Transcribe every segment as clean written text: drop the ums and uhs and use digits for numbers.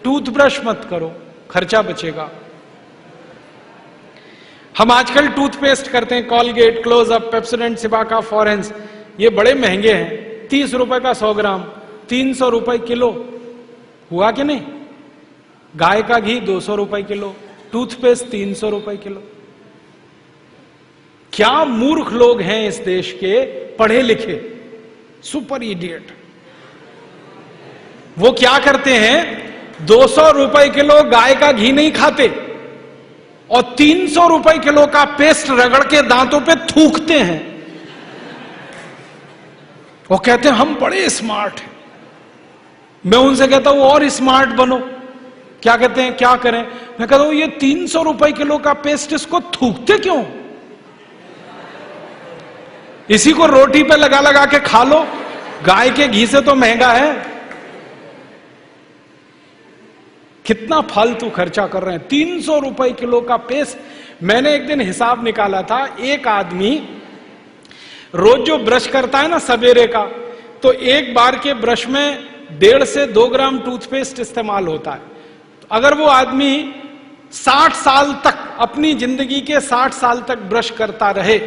Toothbrush मत करो, खर्चा बचेगा। हम आजकल टूथपेस्ट करते हैं, कॉलगेट, क्लोजअप, पेप्सोडेंट, सिबाका, फॉरेंस, ये बड़े महंगे हैं। 30 रुपए का 100 ग्राम, 300 रुपए किलो, हुआ कि नहीं? गाय का घी 200 रुपए किलो, टूथपेस्ट 300 रुपए किलो। क्या मूर्ख लोग हैं इस देश के, पढ़े लिखे, सुपर इडियट। वो क्या करते हैं, 200 रुपए किलो गाय का घी नहीं खाते और 300 रुपए किलो का पेस्ट रगड़ के दांतों पे थूकते हैं। वो कहते हैं हम बड़े स्मार्ट हैं। मैं उनसे कहता हूं और स्मार्ट बनो। क्या कहते हैं, क्या करें? मैं कहता हूं ये 300 रुपए किलो का पेस्ट, इसको थूकते क्यों? इसी को रोटी पे लगा लगा के खा लो, गाय के घी से तो महंगा है। कितना फालतू खर्चा कर रहे हैं। 300 रुपए किलो का पेस्ट। मैंने एक दिन हिसाब निकाला था, एक आदमी रोज जो ब्रश करता है ना सवेरे का, तो एक बार के ब्रश में 1.5 से 2 ग्राम टूथपेस्ट इस्तेमाल होता है। तो अगर वो आदमी 60 साल तक, अपनी जिंदगी के 60 साल तक ब्रश करता रहे,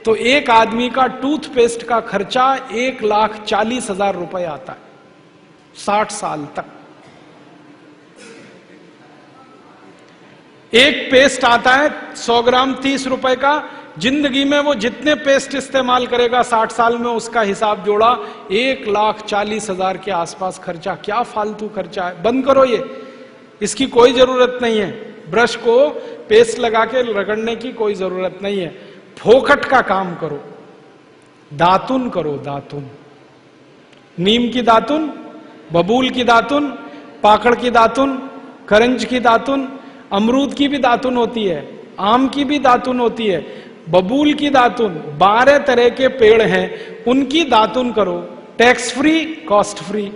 तो एक आदमी का टूथपेस्ट का खर्चा 1,40,000 रुपए आता है 60 साल तक। एक पेस्ट आता है 100 ग्राम 30 रुपए का। जिंदगी में वो जितने पेस्ट इस्तेमाल करेगा 60 साल में, उसका हिसाब जोड़ा 1,40,000 के आसपास खर्चा। क्या फालतू खर्चा है, बंद करो ये, इसकी कोई जरूरत नहीं है। ब्रश को पेस्ट लगा के रगड़ने की कोई जरूरत नहीं है। फोकट का काम करो, दातुन करो, दातुन, नीम की दातुन, बबूल की दातुन, पाकड़ की दातुन, करंज की दातुन, अमरूद की भी दातुन होती है, आम की भी दातुन होती है, बबूल की दातुन, 12 तरह के पेड़ हैं, उनकी दातुन करो। Tax free, cost free,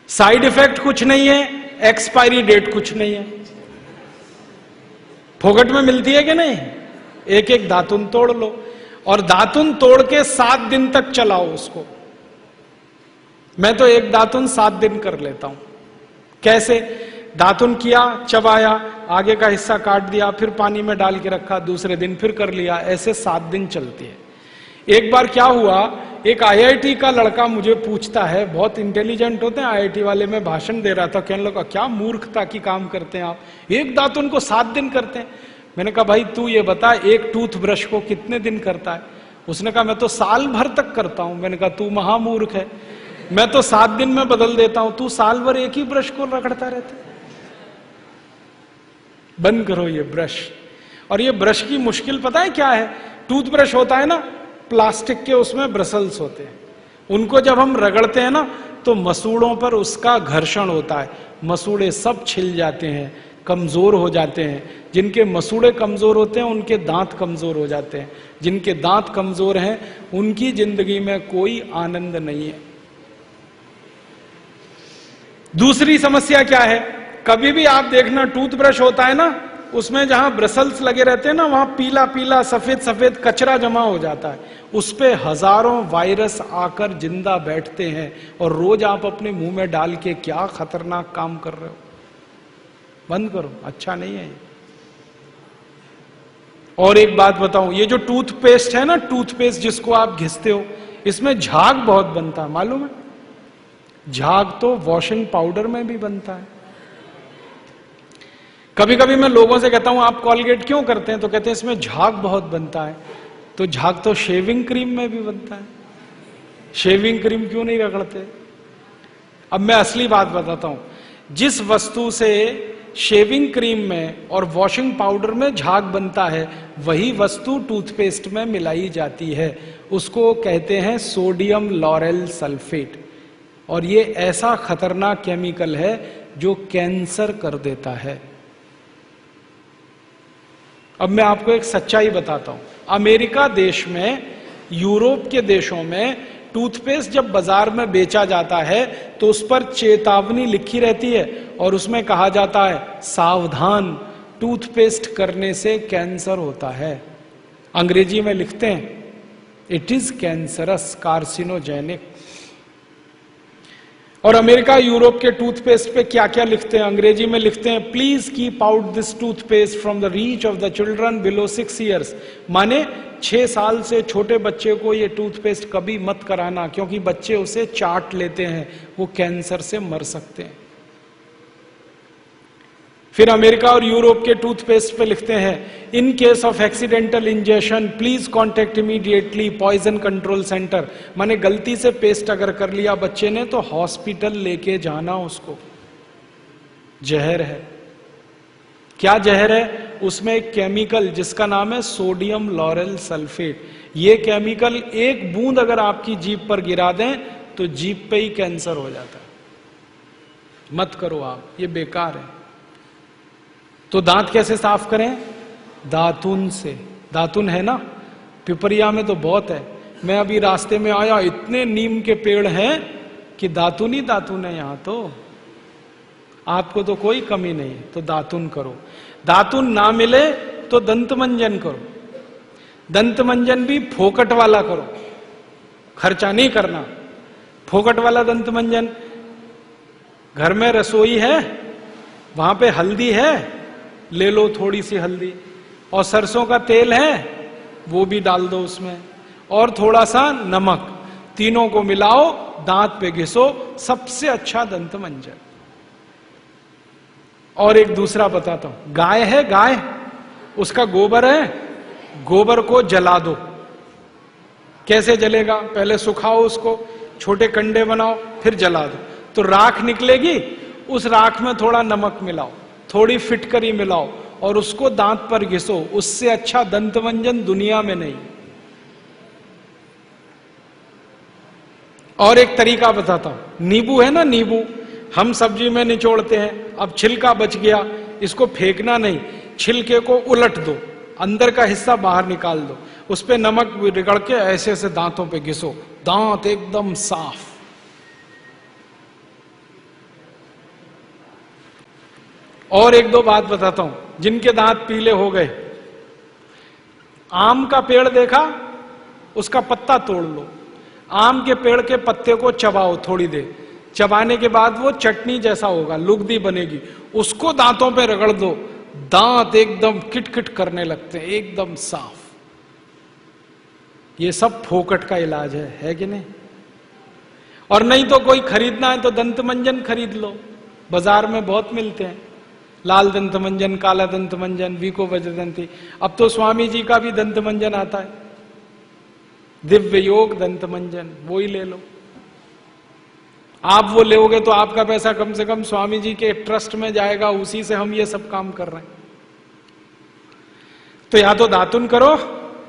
side effect कुछ नहीं है, एक्सपायरी डेट कुछ नहीं है। फोकट में मिलती है कि नहीं? एक एक दातुन तोड़ लो और दातुन तोड़ के 7 दिन तक चलाओ उसको। मैं तो एक दातुन 7 दिन कर लेता हूं। कैसे? दातुन किया, चबाया, आगे का हिस्सा काट दिया, फिर पानी में डाल के रखा, दूसरे दिन फिर कर लिया, ऐसे 7 दिन चलती है। एक बार क्या हुआ, एक आईआईटी का लड़का मुझे पूछता है, बहुत इंटेलिजेंट होते हैं आईआईटी वाले, में भाषण दे रहा था, कहने लगा क्या मूर्खता की काम करते हैं आप, एक दातुन को 7 दिन करते हैं। मैंने कहा भाई तू ये बता, एक टूथब्रश को कितने दिन करता है? उसने कहा मैं तो साल भर तक करता हूं। मैंने कहा तू महामूर्ख है, मैं तो 7 दिन में बदल देता हूं, तू साल भर एक ही ब्रश को रगड़ता रहता है। बंद करो ये ब्रश। और ये ब्रश की मुश्किल पता है क्या है? टूथब्रश होता है ना प्लास्टिक के, उसमें ब्रसल्स होते हैं, उनको जब हम रगड़ते हैं ना तो मसूड़ों पर उसका घर्षण होता है, मसूड़े सब छिल जाते हैं, कमजोर हो जाते हैं। जिनके मसूड़े कमजोर होते हैं उनके दांत कमजोर हो जाते हैं, जिनके दांत कमजोर हैं उनकी जिंदगी में कोई आनंद नहीं है। दूसरी समस्या क्या है? कभी भी आप देखना टूथब्रश होता है ना, उसमें जहां ब्रसल्स लगे रहते हैं ना, वहां पीला पीला सफेद सफेद कचरा जमा हो जाता है, उस पे हजारों वायरस आकर जिंदा बैठते हैं, और रोज आप अपने मुंह में डाल के क्या खतरनाक काम कर रहे हो। बंद करो, अच्छा नहीं है ये। और एक बात बताऊं, ये जो टूथपेस्ट है ना, टूथपेस्ट जिसको आप घिसते हो, इसमें झाग बहुत बनता है, मालूम है? झाग तो वॉशिंग पाउडर में भी बनता है। कभी कभी मैं लोगों से कहता हूं आप कॉलगेट क्यों करते हैं, तो कहते हैं इसमें झाग बहुत बनता है। तो झाग तो शेविंग क्रीम में भी बनता है, शेविंग क्रीम क्यों नहीं रगड़ते? अब मैं असली बात बताता हूं, जिस वस्तु से शेविंग क्रीम में और वॉशिंग पाउडर में झाग बनता है, वही वस्तु टूथपेस्ट में मिलाई जाती है, उसको कहते हैं सोडियम लॉरेल सल्फेट। और ये ऐसा खतरनाक केमिकल है जो कैंसर कर देता है। अब मैं आपको एक सच्चाई बताता हूं। अमेरिका देश में, यूरोप के देशों में टूथपेस्ट जब बाजार में बेचा जाता है तो उस पर चेतावनी लिखी रहती है और उसमें कहा जाता है सावधान, टूथपेस्ट करने से कैंसर होता है। अंग्रेजी में लिखते हैं इट इज कैंसरस, कार्सिनोजेनिक। और अमेरिका यूरोप के टूथपेस्ट पे क्या क्या लिखते हैं, अंग्रेजी में लिखते हैं, please keep out this toothpaste from the reach of the children below 6 years. माने 6 साल से छोटे बच्चे को ये टूथपेस्ट कभी मत कराना, क्योंकि बच्चे उसे चाट लेते हैं, वो कैंसर से मर सकते हैं। फिर अमेरिका और यूरोप के टूथपेस्ट पे लिखते हैं, in case of accidental injection please contact immediately poison control centre. माने गलती से पेस्ट अगर कर लिया बच्चे ने तो हॉस्पिटल लेके जाना उसको। जहर है। क्या जहर है? उसमें एक केमिकल जिसका नाम है सोडियम लॉरेल सल्फेट। ये केमिकल एक बूंद अगर आपकी जीभ पर गिरा दें तो जीभ पे ही कैंसर हो जाता है। मत करो आप, ये बेकार है। तो दांत कैसे साफ करें? दातुन से। दातुन है ना, पिपरिया में तो बहुत है। मैं अभी रास्ते में आया, इतने नीम के पेड़ हैं कि दातुन ही दातुन है यहां तो। आपको तो कोई कमी नहीं, तो दातुन करो। दातुन ना मिले तो दंत मंजन करो। दंत मंजन भी फोकट वाला करो, खर्चा नहीं करना। फोकट वाला दंत मंजन, घर में रसोई है, वहां पे हल्दी है, ले लो थोड़ी सी हल्दी, और सरसों का तेल है वो भी डाल दो उसमें, और थोड़ा सा नमक, तीनों को मिलाओ, दांत पे घिसो, सबसे अच्छा दंत मंजन। और एक दूसरा बताता हूं, गाय है, गाय, उसका गोबर है, गोबर को जला दो। कैसे जलेगा? पहले सुखाओ उसको, छोटे कंडे बनाओ, फिर जला दो, तो राख निकलेगी। उस राख में थोड़ा नमक मिलाओ, थोड़ी फिटकरी मिलाओ, और उसको दांत पर घिसो। उससे अच्छा दंतमंजन दुनिया में नहीं। और एक तरीका बताता हूं, नींबू है ना, नींबू हम सब्जी में निचोड़ते हैं, अब छिलका बच गया, इसको फेंकना नहीं, छिलके को उलट दो, अंदर का हिस्सा बाहर निकाल दो, उस पे नमक रगड़ के ऐसे ऐसे दांतों पे घिसो, दांत एकदम साफ। और एक दो बात बताता हूं, जिनके दांत पीले हो गए, आम का पेड़ देखा, उसका पत्ता तोड़ लो, आम के पेड़ के पत्ते को चबाओ थोड़ी देर, चबाने के बाद वो चटनी जैसा होगा, लुगदी बनेगी, उसको दांतों पे रगड़ दो, दांत एकदम किटकिट करने लगते हैं, एकदम साफ। ये सब फोकट का इलाज है कि नहीं? और नहीं तो कोई खरीदना है तो दंत मंजन खरीद लो, बाजार में बहुत मिलते हैं, लाल दंत मंजन, काला दंत मंजन, वीको वज्रदंती। अब तो स्वामी जी का भी दंत मंजन आता है, दिव्य योग दंत मंजन, वो ही ले लो। आप वो लोगे तो आपका पैसा कम से कम स्वामी जी के ट्रस्ट में जाएगा, उसी से हम ये सब काम कर रहे हैं। तो या तो दातुन करो,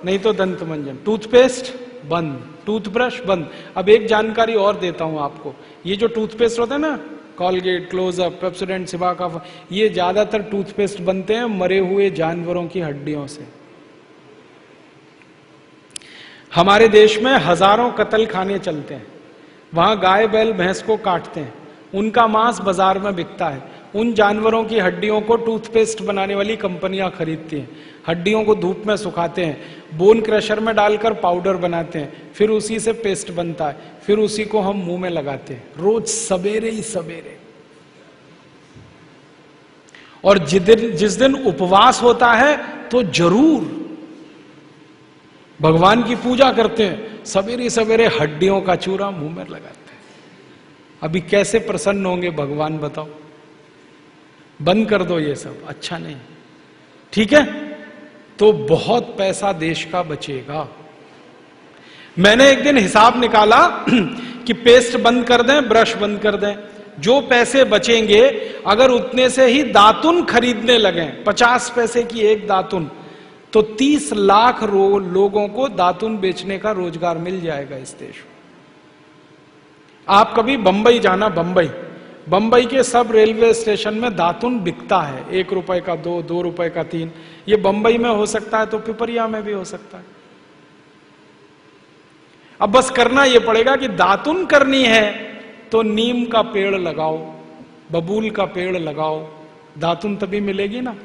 नहीं तो दंत मंजन। टूथपेस्ट बंद, टूथब्रश बंद। अब एक जानकारी और देता हूं आपको, ये जो टूथपेस्ट होता है ना, कॉलगेट, क्लोजअप, पेप्सोडेंट, सिबाका, ये ज्यादातर टूथपेस्ट बनते हैं मरे हुए जानवरों की हड्डियों से। हमारे देश में हजारों कत्ल खाने चलते हैं, वहां गाय बैल भैंस को काटते हैं, उनका मांस बाजार में बिकता है। उन जानवरों की हड्डियों को टूथपेस्ट बनाने वाली कंपनियां खरीदती हैं, हड्डियों को धूप में सुखाते हैं, बोन क्रशर में डालकर पाउडर बनाते हैं, फिर उसी से पेस्ट बनता है, फिर उसी को हम मुंह में लगाते हैं रोज सवेरे ही सवेरे। और जिस दिन उपवास होता है तो जरूर भगवान की पूजा करते हैं, सवेरे सवेरे हड्डियों का चूरा मुंह में लगाते हैं। अभी कैसे प्रसन्न होंगे भगवान बताओ? बंद कर दो ये सब, अच्छा नहीं, ठीक है? तो बहुत पैसा देश का बचेगा। मैंने एक दिन हिसाब निकाला कि पेस्ट बंद कर दें, ब्रश बंद कर दें, जो पैसे बचेंगे अगर उतने से ही दातुन खरीदने लगे, 50 पैसे की एक दातुन, तो 30 लाख लोगों को दातुन बेचने का रोजगार मिल जाएगा इस देश में। आप कभी बंबई जाना, बंबई के सब रेलवे स्टेशन में दातुन बिकता है, 1 रुपए का 2, 2 रुपए का 3। ये बंबई में हो सकता है तो पिपरिया में भी हो सकता है। अब बस करना यह पड़ेगा कि दातुन करनी है तो नीम का पेड़ लगाओ, बबूल का पेड़ लगाओ, दातुन तभी मिलेगी ना।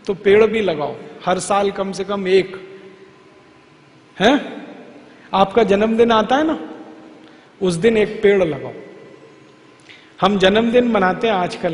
तो पेड़ भी लगाओ, हर साल कम से कम एक। है आपका जन्मदिन आता है ना, उस दिन एक पेड़ लगाओ। हम जन्मदिन मनाते हैं आजकल